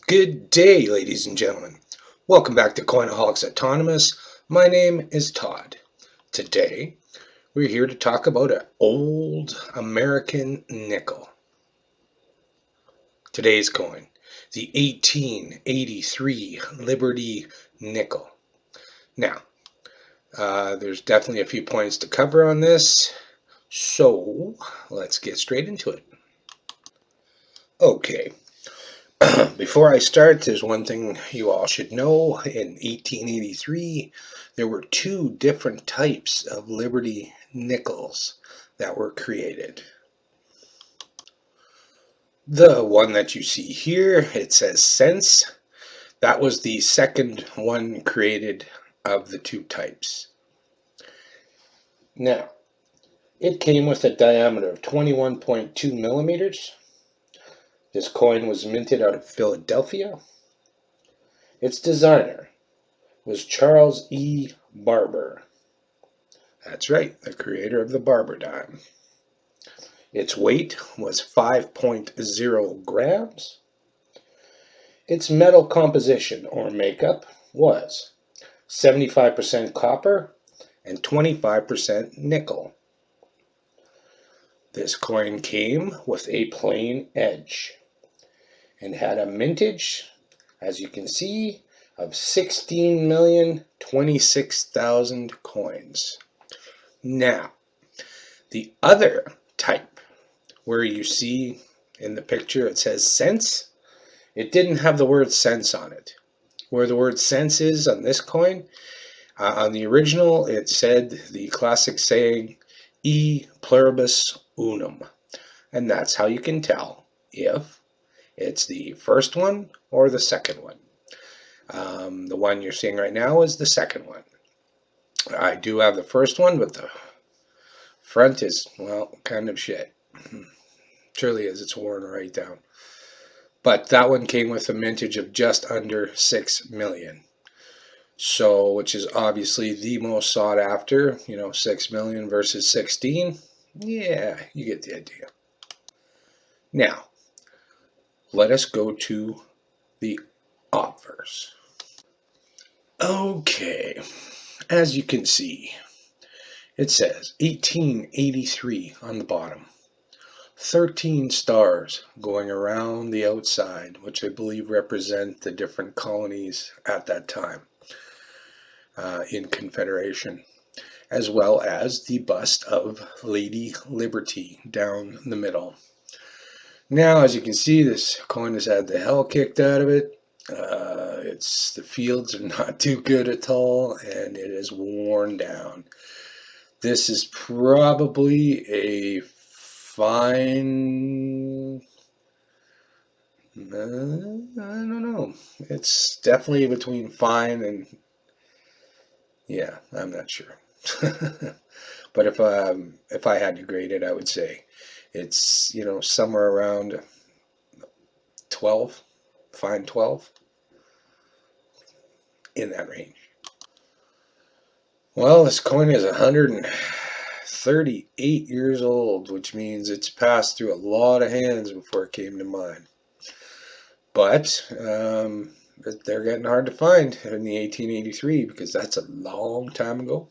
Good day, ladies and gentlemen. Welcome back to COINAHOLICS Autonomous. My name is Todd. Today, we're here to talk about an old American nickel. Today's coin, the 1883 Liberty nickel. Now, there's definitely a few points to cover on this, so let's get straight into it. Okay. Before I start, there's one thing you all should know. In 1883, there were two different types of Liberty nickels that were created. The one that you see here, it says cents. That was the second one created of the two types. Now, it came with a diameter of 21.2 millimeters. This coin was minted out of Philadelphia. Its designer was Charles E. Barber. That's right, the creator of the Barber dime. Its weight was 5.0 grams. Its metal composition or makeup was 75% copper and 25% nickel. This coin came with a plain edge and had a mintage, as you can see, of 16,026,000 coins. Now, the other type, where you see in the picture it says cents, it didn't have the word cents on it. Where the word cents is on this coin, on the original it said the classic saying, E pluribus unum. And that's how you can tell if it's the first one or the second one. The one you're seeing right now is the second one. I do have the first one, but the front is, well, kind of shit. Surely is, it's worn right down. But that one came with a mintage of just under 6 million. So, which is obviously the most sought after, 6 million versus 16. Yeah, you get the idea. Now, let us go to the obverse. Okay, as you can see, it says 1883 on the bottom. 13 stars going around the outside, which I believe represent the different colonies at that time in Confederation, as well as the bust of Lady Liberty down the middle. Now, as you can see, this coin has had the hell kicked out of it. The fields are not too good at all, and it is worn down. This is probably a fine, I don't know. It's definitely between fine and, yeah, I'm not sure. But if I had to grade it, I would say it's, somewhere around 12, fine 12, in that range. Well, this coin is 138 years old, which means it's passed through a lot of hands before it came to mine. But they're getting hard to find in the 1883 because that's a long time ago.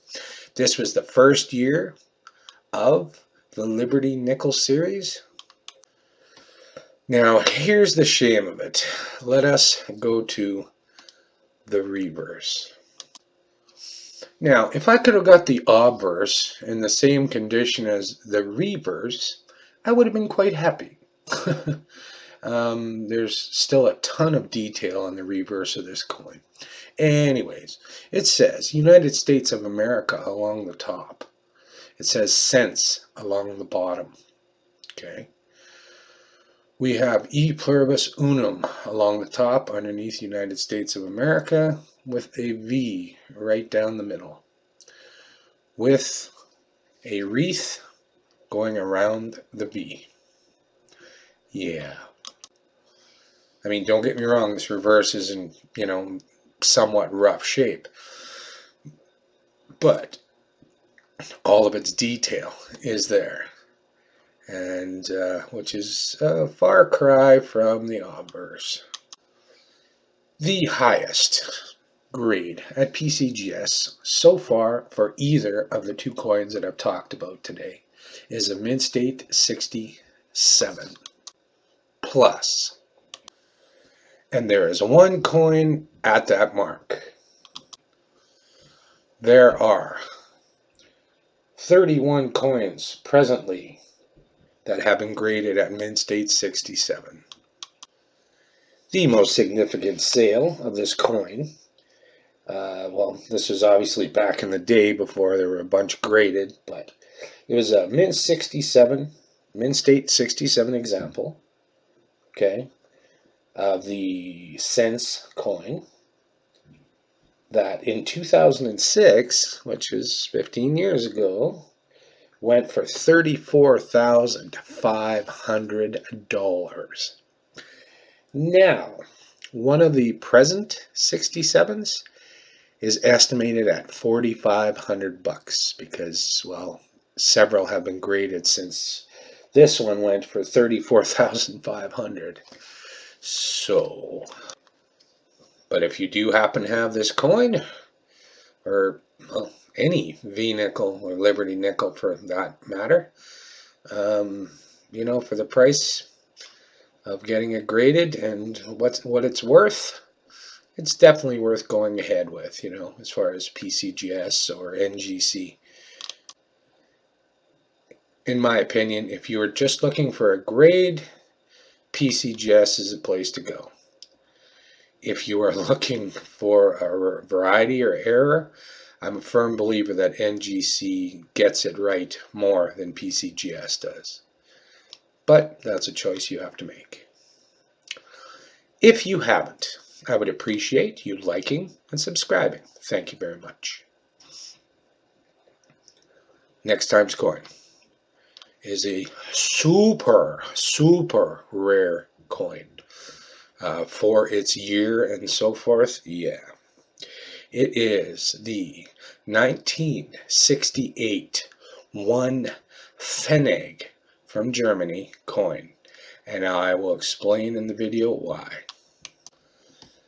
This was the first year of the Liberty Nickel series. Now, here's the shame of it. Let us go to the reverse. Now, if I could have got the obverse in the same condition as the reverse, I would have been quite happy. There's still a ton of detail on the reverse of this coin. Anyways, it says United States of America along the top. It says cents along the bottom. Okay. We have E pluribus unum along the top underneath United States of America with a V right down the middle with a wreath going around the V. Yeah. I mean, don't get me wrong, this reverse is in, somewhat rough shape. But all of its detail is there. And which is a far cry from the obverse. The highest grade at PCGS so far for either of the two coins that I've talked about today is a mint state 67 plus. And there is one coin at that mark. There are 31 coins presently that have been graded at mint state 67. The most significant sale of this coin, well, this was obviously back in the day before there were a bunch graded, but it was a mint 67, mint state 67 example, okay, of the cents coin that in 2006, which is 15 years ago, went for $34,500. Now, one of the present 67s is estimated at $4,500 because, well, several have been graded since this one went for $34,500. So, but if you do happen to have this coin, or well, any V nickel or Liberty nickel for that matter, you know, for the price of getting it graded and what it's worth, it's definitely worth going ahead with, you know, as far as PCGS or NGC. In my opinion, if you are just looking for a grade, PCGS is the place to go. If you are looking for a variety or error, I'm a firm believer that NGC gets it right more than PCGS does. But that's a choice you have to make. If you haven't, I would appreciate you liking and subscribing. Thank you very much. Next time's coin is a super rare coin for its year and so forth. Yeah, it is the 1968 1 Pfennig from Germany coin, and I will explain in the video why.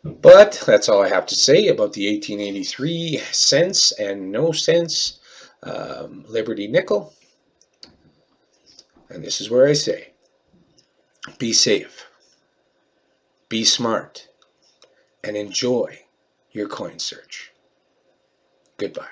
But that's all I have to say about the 1883 cents and no cents Liberty nickel. And this is where I say, be safe, be smart, and enjoy your coin search. Goodbye.